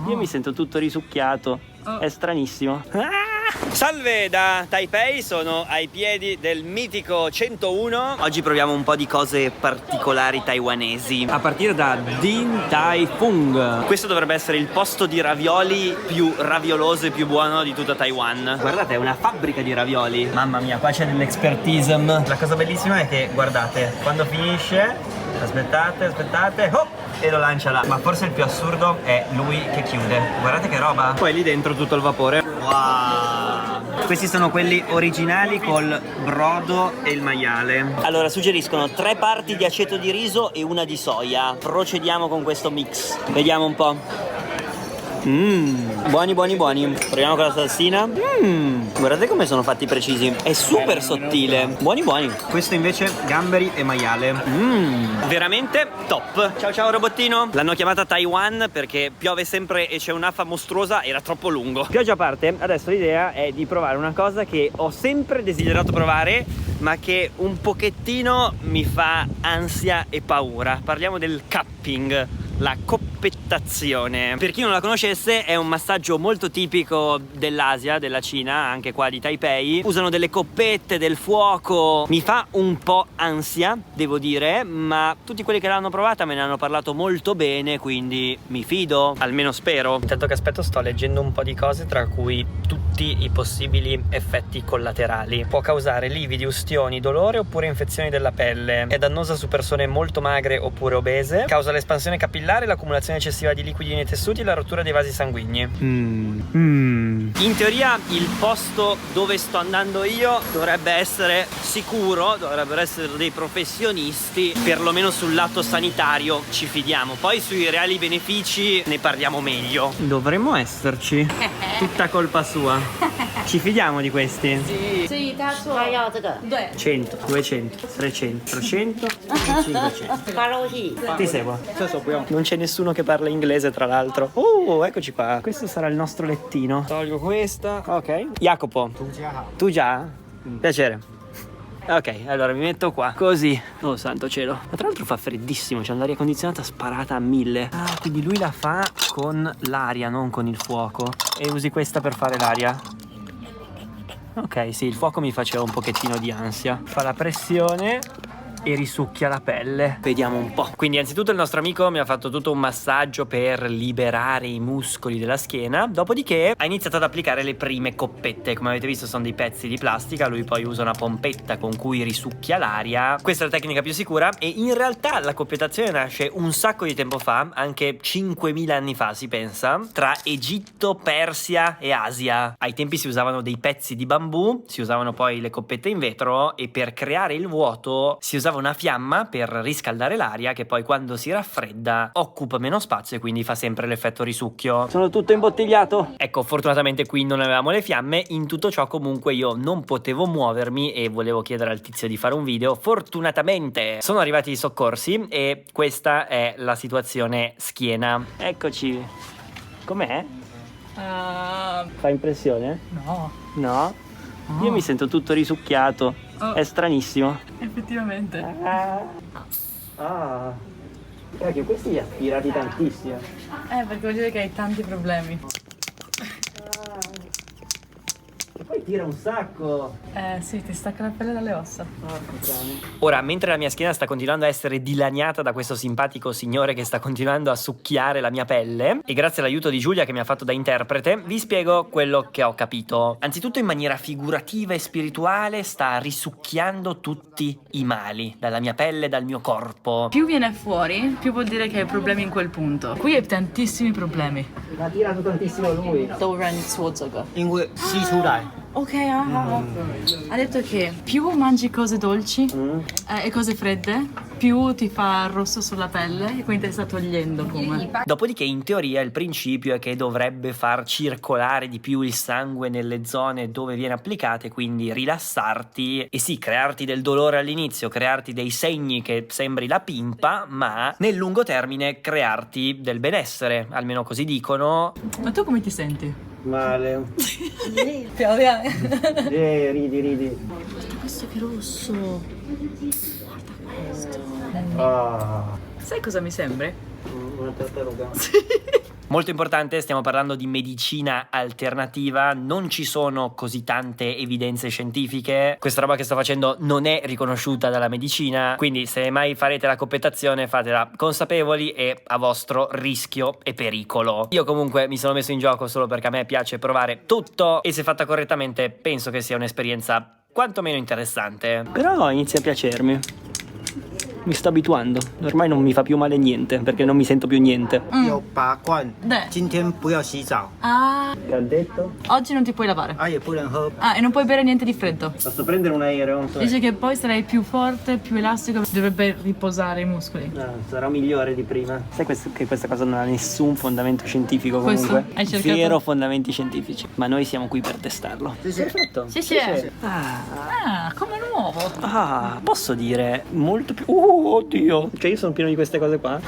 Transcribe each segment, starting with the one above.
Io mi sento tutto risucchiato. È stranissimo. Salve da Taipei, sono ai piedi del mitico 101. Oggi proviamo un po' di cose particolari taiwanesi, a partire da Din Tai Fung. Questo dovrebbe essere il posto di ravioli più ravioloso e più buono di tutta Taiwan. Guardate, è una fabbrica di ravioli. Mamma mia, qua c'è dell'expertise. La cosa bellissima è che, guardate, quando finisce, aspettate, oh! E lo lancia là. Ma forse il più assurdo è lui che chiude. Guardate che roba. Poi lì dentro tutto il vapore. Wow. Questi sono quelli originali col brodo e il maiale. Allora suggeriscono 3 parti di aceto di riso e una di soia. Procediamo con questo mix. Vediamo un po'. Buoni. Proviamo con la salsina. Guardate come sono fatti precisi. È super sottile. Buoni. Questo invece gamberi e maiale. Veramente top. Ciao robottino. L'hanno chiamata Taiwan perché piove sempre e c'è un'affa mostruosa. Era troppo lungo. Pioggia a parte, adesso l'idea è di provare una cosa che ho sempre desiderato provare, ma che un pochettino mi fa ansia e paura. Parliamo del cupping, la coppettazione. Per chi non la conoscesse, è un massaggio molto tipico dell'Asia, della Cina, anche qua di Taipei. Usano delle coppette, del fuoco. Mi fa un po' ansia, devo dire, ma tutti quelli che l'hanno provata me ne hanno parlato molto bene, quindi mi fido, almeno spero. Intanto che aspetto sto leggendo un po' di cose, tra cui tutti i possibili effetti collaterali. Può causare lividi, ustioni, dolore oppure infezioni della pelle. È dannosa su persone molto magre oppure obese. Causa l'espansione capillare, l'accumulazione eccessiva di liquidi nei tessuti e la rottura dei vasi sanguigni. In teoria il posto dove sto andando io dovrebbe essere sicuro, dovrebbero essere dei professionisti, perlomeno sul lato sanitario ci fidiamo. Poi sui reali benefici ne parliamo meglio. Dovremmo esserci. Tutta colpa sua. Ci fidiamo di questi? Sì, 他要这个 100, 200, 300, 400 e 500. 发肉系 Ti seguo. Non c'è nessuno che parla inglese, tra l'altro. Eccoci qua. Questo sarà il nostro lettino. Tolgo questa. Ok. Jacopo. Tu già? Piacere. Ok, allora mi metto qua. Così. Oh santo cielo. Ma tra l'altro fa freddissimo. C'è l'aria condizionata sparata a 1000. Ah, quindi lui la fa con l'aria, non con il fuoco. E usi questa per fare l'aria? Ok, sì, il fuoco mi faceva un pochettino di ansia. Fa la pressione e risucchia la pelle. Vediamo un po'. Quindi anzitutto il nostro amico mi ha fatto tutto un massaggio per liberare i muscoli della schiena. Dopodiché ha iniziato ad applicare le prime coppette. Come avete visto sono dei pezzi di plastica. Lui poi usa una pompetta con cui risucchia l'aria. Questa è la tecnica più sicura. E in realtà la coppettazione nasce un sacco di tempo fa, anche 5000 anni fa si pensa, tra Egitto, Persia e Asia. Ai tempi si usavano dei pezzi di bambù, si usavano poi le coppette in vetro e per creare il vuoto si usava una fiamma per riscaldare l'aria che poi quando si raffredda occupa meno spazio e quindi fa sempre l'effetto risucchio. Sono tutto imbottigliato. Ecco, fortunatamente qui non avevamo le fiamme. In tutto ciò comunque io non potevo muovermi e volevo chiedere al tizio di fare un video. Fortunatamente sono arrivati i soccorsi e questa è la situazione schiena. Eccoci. Com'è? Fa impressione? No. No? Io mi sento tutto risucchiato. È stranissimo. Effettivamente. Cacchio, questi li ha aspirati tantissimo. Perché vuol dire che hai tanti problemi. E poi tira un sacco. Sì, ti stacca la pelle dalle ossa. Ora, mentre la mia schiena sta continuando a essere dilaniata da questo simpatico signore che sta continuando a succhiare la mia pelle, e grazie all'aiuto di Giulia che mi ha fatto da interprete, vi spiego quello che ho capito. Anzitutto, in maniera figurativa e spirituale, sta risucchiando tutti i mali dalla mia pelle, dal mio corpo. Più viene fuori, più vuol dire che hai problemi in quel punto. Qui hai tantissimi problemi. Ha tirato tantissimo lui. 都让你做这个。因为吸出来。 Ok, ha detto che più mangi cose dolci e cose fredde, più ti fa rosso sulla pelle e quindi ti sta togliendo come. Dopodiché in teoria il principio è che dovrebbe far circolare di più il sangue nelle zone dove viene applicate, quindi rilassarti e sì, crearti del dolore all'inizio, crearti dei segni che sembri la pimpa, ma nel lungo termine crearti del benessere, almeno così dicono. Ma tu come ti senti? Male. Piove. Ridi. Guarda questo che rosso. Guarda questo. Ah. Sai cosa mi sembri? una tartaruga. Molto importante, stiamo parlando di medicina alternativa, non ci sono così tante evidenze scientifiche, questa roba che sto facendo non è riconosciuta dalla medicina, quindi se mai farete la coppetazione fatela consapevoli e a vostro rischio e pericolo. Io comunque mi sono messo in gioco solo perché a me piace provare tutto e se fatta correttamente penso che sia un'esperienza quantomeno interessante. Però inizia a piacermi. Mi sto abituando, ormai non mi fa più male niente perché non mi sento più niente. 有拔罐， Beh. 今天不要洗澡， Ah, Che ha detto? oggi non ti puoi lavare. 也不能喝。 Ah, e non puoi bere niente di freddo. Posso prendere un aereo? Dice che poi sarai più forte, più elastico, dovrebbe riposare i muscoli. Sarò migliore di prima. Sai che questa cosa non ha nessun fondamento scientifico Questo? comunque? Hai cercato? Zero fondamenti scientifici. Ma noi siamo qui per testarlo. Perfetto. Sì, sì. Ah, come nuovo. Ah, posso dire molto più... oddio. Cioè io sono pieno di queste cose qua.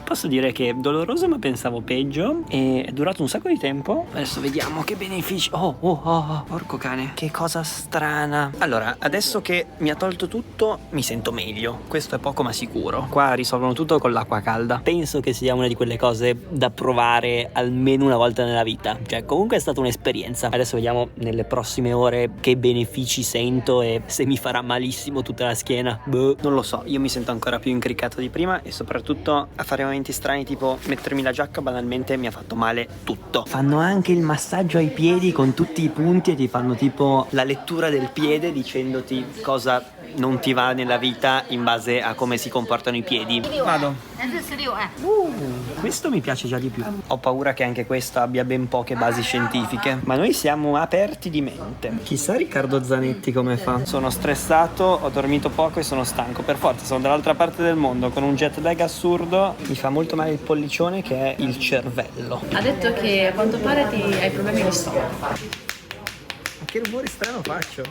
Posso dire che è doloroso ma pensavo peggio. E è durato un sacco di tempo. Adesso vediamo che benefici. Oh, porco cane. Che cosa strana. Allora, adesso che mi ha tolto tutto mi sento meglio. Questo è poco ma sicuro. Qua risolvono tutto con l'acqua calda. Penso che sia una di quelle cose da provare almeno una volta nella vita. Cioè comunque è stata un'esperienza. Adesso vediamo nelle prossime ore che benefici sento e se mi farà malissimo tutta la schiena. Boh, non lo so. Io mi sento ancora più incriccato di prima e soprattutto a fare momenti strani tipo mettermi la giacca banalmente mi ha fatto male tutto. Fanno anche il massaggio ai piedi con tutti i punti e ti fanno tipo la lettura del piede dicendoti cosa non ti va nella vita in base a come si comportano i piedi. Vado. Questo mi piace già di più. Ho paura che anche questo abbia ben poche basi scientifiche, ma noi siamo aperti di mente. Chissà Riccardo Zanetti come fa. Sono stressato, ho dormito poco e sono stanco. Per forza, sono dall'altra parte del mondo con un jet lag assurdo. Mi fa molto male il pollicione che è il cervello. Ha detto che a quanto pare hai problemi di stomaco. Ma che rumore strano faccio?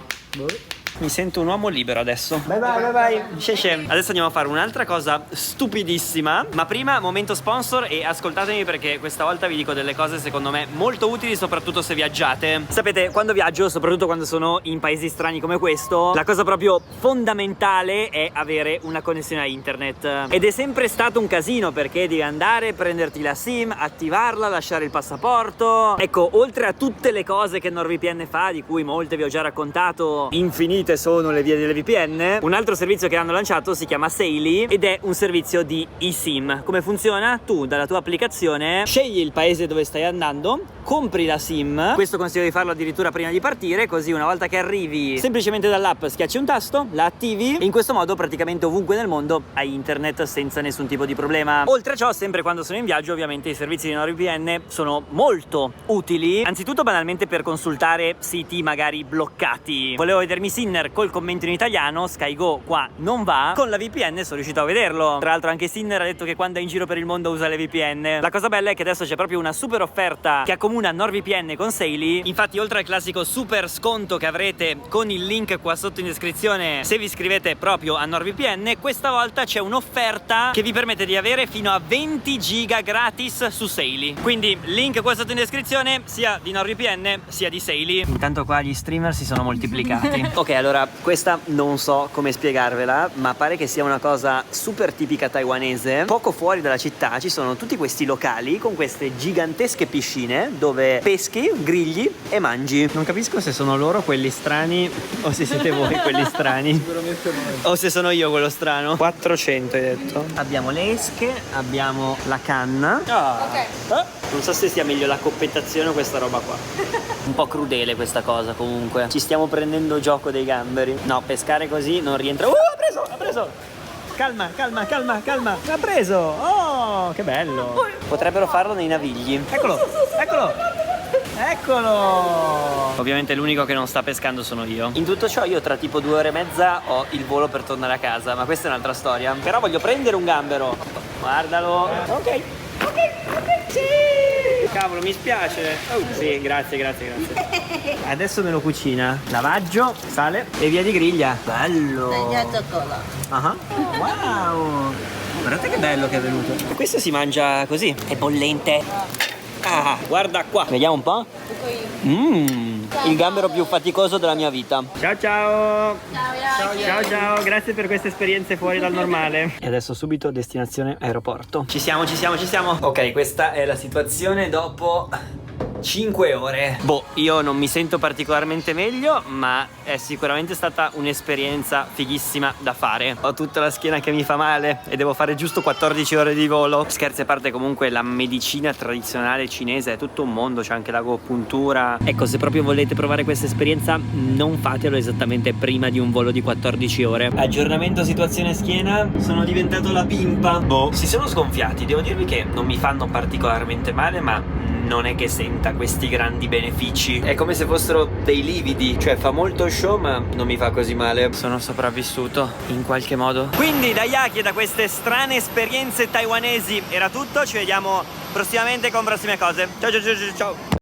Mi sento un uomo libero adesso. Bye. Scesce. Adesso andiamo a fare un'altra cosa stupidissima. Ma prima, momento sponsor. E ascoltatemi perché questa volta vi dico delle cose secondo me molto utili, soprattutto se viaggiate. Sapete, quando viaggio, soprattutto quando sono in paesi strani come questo, la cosa proprio fondamentale è avere una connessione a internet. Ed è sempre stato un casino perché devi andare, prenderti la SIM, attivarla, lasciare il passaporto. Ecco, oltre a tutte le cose che NordVPN fa, di cui molte vi ho già raccontato, infinite sono le vie delle VPN. Un altro servizio che hanno lanciato si chiama Saily ed è un servizio di eSIM. Come funziona? Tu dalla tua applicazione scegli il paese dove stai andando, compri la SIM. Questo consiglio di farlo addirittura prima di partire, così una volta che arrivi semplicemente dall'app schiacci un tasto, la attivi e in questo modo praticamente ovunque nel mondo hai internet senza nessun tipo di problema. Oltre a ciò, sempre quando sono in viaggio, ovviamente i servizi di NordVPN sono molto utili, anzitutto banalmente per consultare siti magari bloccati. Volevo vedermi Sinner col commento in italiano, SkyGo qua non va, con la VPN sono riuscito a vederlo. Tra l'altro anche Sinner ha detto che quando è in giro per il mondo usa le VPN. La cosa bella è che adesso c'è proprio una super offerta che accomuna NordVPN con Saily. Infatti oltre al classico super sconto che avrete con il link qua sotto in descrizione se vi iscrivete proprio a NordVPN, questa volta c'è un'offerta che vi permette di avere fino a 20 giga gratis su Saily. Quindi link qua sotto in descrizione sia di NordVPN sia di Saily. Intanto qua gli streamer si sono moltiplicati. Ok, allora questa non so come spiegarvela, ma pare che sia una cosa super tipica taiwanese. Poco fuori dalla città ci sono tutti questi locali con queste gigantesche piscine dove peschi, grigli e mangi. Non capisco se sono loro quelli strani o se siete voi quelli strani. Sicuramente no. O se sono io quello strano. 400 hai detto. Abbiamo le esche, abbiamo la canna. Non so se sia meglio la coppettazione o questa roba qua. Un po' crudele questa cosa comunque. Ci stiamo prendendo gioco dei gamberi. No, pescare così non rientra. Ha preso! Calma. Ha preso! Oh, che bello! Potrebbero farlo nei navigli. Eccolo! Ovviamente l'unico che non sta pescando sono io. In tutto ciò io tra tipo 2 ore e mezza ho il volo per tornare a casa, ma questa è un'altra storia. Però voglio prendere un gambero. Guardalo. Ok. Sì. Cavolo, mi spiace. Sì, grazie. Adesso me lo cucina. Lavaggio, sale e via di griglia. Bello. Wow. Guardate che bello che è venuto. Questo si mangia così. È bollente. Guarda qua. Vediamo un po'. il gambero più faticoso della mia vita. Ciao ciao. Ciao ciao, grazie per queste esperienze fuori dal normale. E adesso subito destinazione aeroporto. Ci siamo. Ok, questa è la situazione dopo 5 ore. Boh, io non mi sento particolarmente meglio, ma è sicuramente stata un'esperienza fighissima da fare. Ho tutta la schiena che mi fa male e devo fare giusto 14 ore di volo. Scherzi a parte, comunque la medicina tradizionale cinese è tutto un mondo, c'è anche l'agopuntura. Ecco, se proprio volete provare questa esperienza, non fatelo esattamente prima di un volo di 14 ore. Aggiornamento situazione schiena, sono diventato la pimpa. Boh, si sono sgonfiati, devo dirvi che non mi fanno particolarmente male, ma non è che senta questi grandi benefici. È come se fossero dei lividi, cioè fa molto show ma non mi fa così male. Sono sopravvissuto in qualche modo. Quindi da Yaki e da queste strane esperienze taiwanesi era tutto. Ci vediamo prossimamente con prossime cose. Ciao ciao ciao ciao ciao.